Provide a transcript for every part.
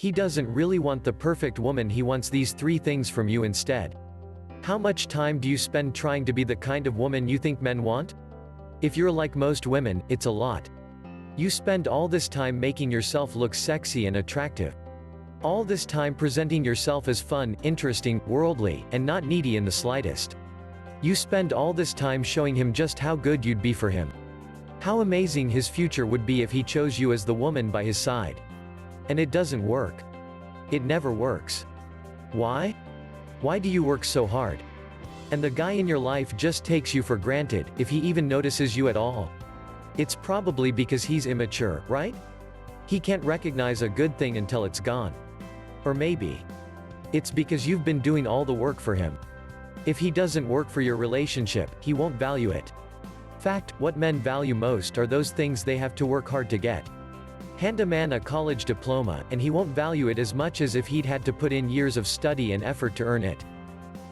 He doesn't really want the perfect woman, he wants these three things from you instead. How much time do you spend trying to be the kind of woman you think men want? If you're like most women, it's a lot. You spend all this time making yourself look sexy and attractive. All this time presenting yourself as fun, interesting, worldly, and not needy in the slightest. You spend all this time showing him just how good you'd be for him. How amazing his future would be if he chose you as the woman by his side. And it doesn't work. It never works. Why? Why do you work so hard? And the guy in your life just takes you for granted, if he even notices you at all. It's probably because he's immature, right? He can't recognize a good thing until it's gone. Or maybe it's because you've been doing all the work for him. If he doesn't work for your relationship, he won't value it. Fact, what men value most are those things they have to work hard to get. Hand a man a college diploma, and he won't value it as much as if he'd had to put in years of study and effort to earn it.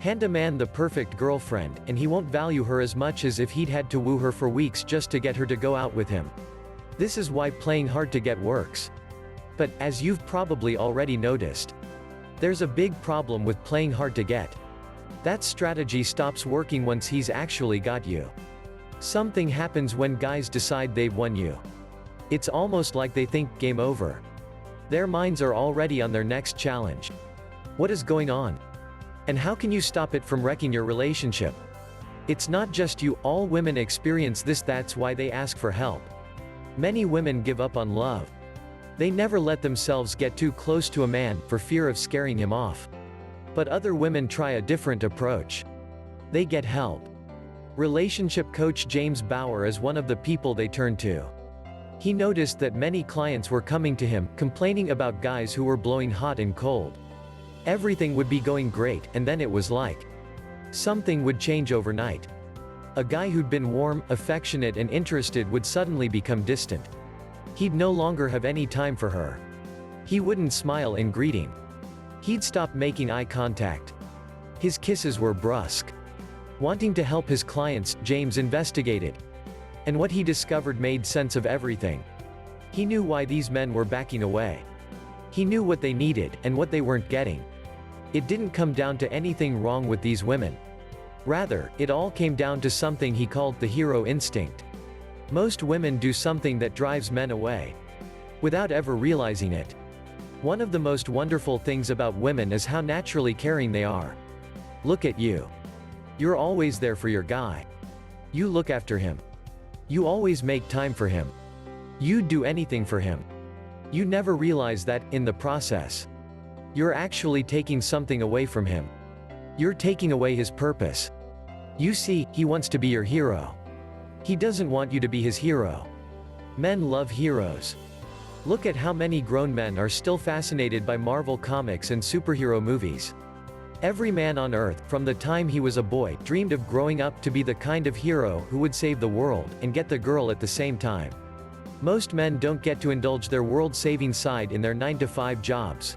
Hand a man the perfect girlfriend, and he won't value her as much as if he'd had to woo her for weeks just to get her to go out with him. This is why playing hard to get works. But, as you've probably already noticed, there's a big problem with playing hard to get. That strategy stops working once he's actually got you. Something happens when guys decide they've won you. It's almost like they think, game over. Their minds are already on their next challenge. What is going on? And how can you stop it from wrecking your relationship? It's not just you, all women experience this, that's why they ask for help. Many women give up on love. They never let themselves get too close to a man, for fear of scaring him off. But other women try a different approach. They get help. Relationship coach James Bauer is one of the people they turn to. He noticed that many clients were coming to him, complaining about guys who were blowing hot and cold. Everything would be going great, and then it was like something would change overnight. A guy who'd been warm, affectionate and interested would suddenly become distant. He'd no longer have any time for her. He wouldn't smile in greeting. He'd stop making eye contact. His kisses were brusque. Wanting to help his clients, James investigated. And what he discovered made sense of everything. He knew why these men were backing away. He knew what they needed, and what they weren't getting. It didn't come down to anything wrong with these women. Rather, it all came down to something he called the hero instinct. Most women do something that drives men away, without ever realizing it. One of the most wonderful things about women is how naturally caring they are. Look at you. You're always there for your guy. You look after him. You always make time for him. You'd do anything for him. You never realize that, in the process, you're actually taking something away from him. You're taking away his purpose. You see, he wants to be your hero. He doesn't want you to be his hero. Men love heroes. Look at how many grown men are still fascinated by Marvel comics and superhero movies. Every man on Earth, from the time he was a boy, dreamed of growing up to be the kind of hero who would save the world, and get the girl at the same time. Most men don't get to indulge their world-saving side in their 9-to-5 jobs.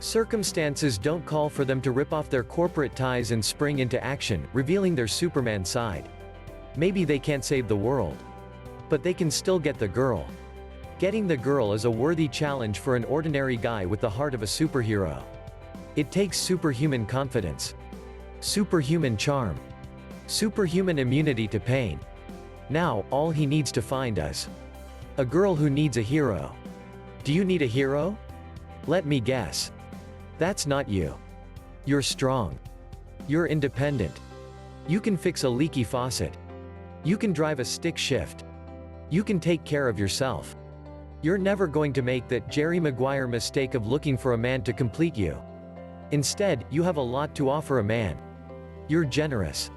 Circumstances don't call for them to rip off their corporate ties and spring into action, revealing their Superman side. Maybe they can't save the world, but they can still get the girl. Getting the girl is a worthy challenge for an ordinary guy with the heart of a superhero. It takes superhuman confidence, superhuman charm, superhuman immunity to pain. Now, all he needs to find is a girl who needs a hero. Do you need a hero? Let me guess. That's not you. You're strong. You're independent. You can fix a leaky faucet. You can drive a stick shift. You can take care of yourself. You're never going to make that Jerry Maguire mistake of looking for a man to complete you. Instead, you have a lot to offer a man. You're generous,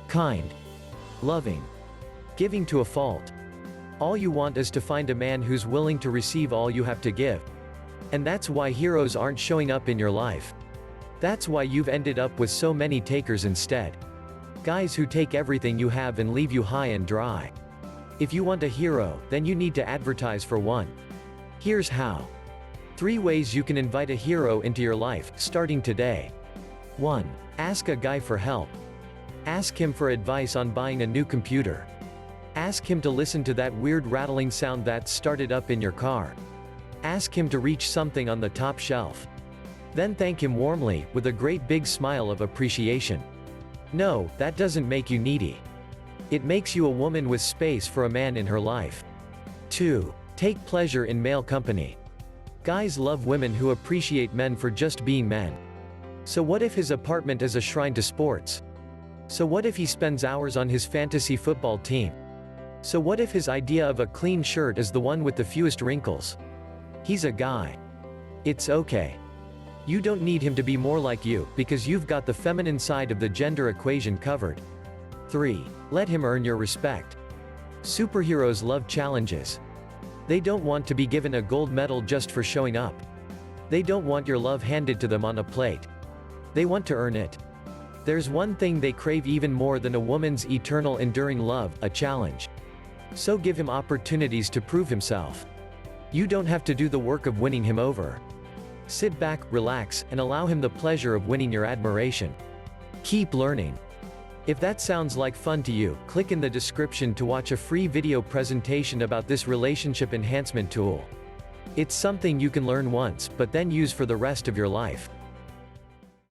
kind, loving, giving to a fault. All you want is to find a man who's willing to receive all you have to give. And that's why heroes aren't showing up in your life. That's why you've ended up with so many takers instead. Guys who take everything you have and leave you high and dry. If you want a hero, then you need to advertise for one. Here's how. 3 ways you can invite a hero into your life, starting today. 1. Ask a guy for help. Ask him for advice on buying a new computer. Ask him to listen to that weird rattling sound that started up in your car. Ask him to reach something on the top shelf. Then thank him warmly, with a great big smile of appreciation. No, that doesn't make you needy. It makes you a woman with space for a man in her life. 2. Take pleasure in male company. Guys love women who appreciate men for just being men. So what if his apartment is a shrine to sports? So what if he spends hours on his fantasy football team? So what if his idea of a clean shirt is the one with the fewest wrinkles? He's a guy. It's okay. You don't need him to be more like you, because you've got the feminine side of the gender equation covered. 3. Let him earn your respect. Superheroes love challenges. They don't want to be given a gold medal just for showing up. They don't want your love handed to them on a plate. They want to earn it. There's one thing they crave even more than a woman's eternal enduring love, a challenge. So give him opportunities to prove himself. You don't have to do the work of winning him over. Sit back, relax, and allow him the pleasure of winning your admiration. Keep learning. If that sounds like fun to you, click in the description to watch a free video presentation about this relationship enhancement tool. It's something you can learn once, but then use for the rest of your life.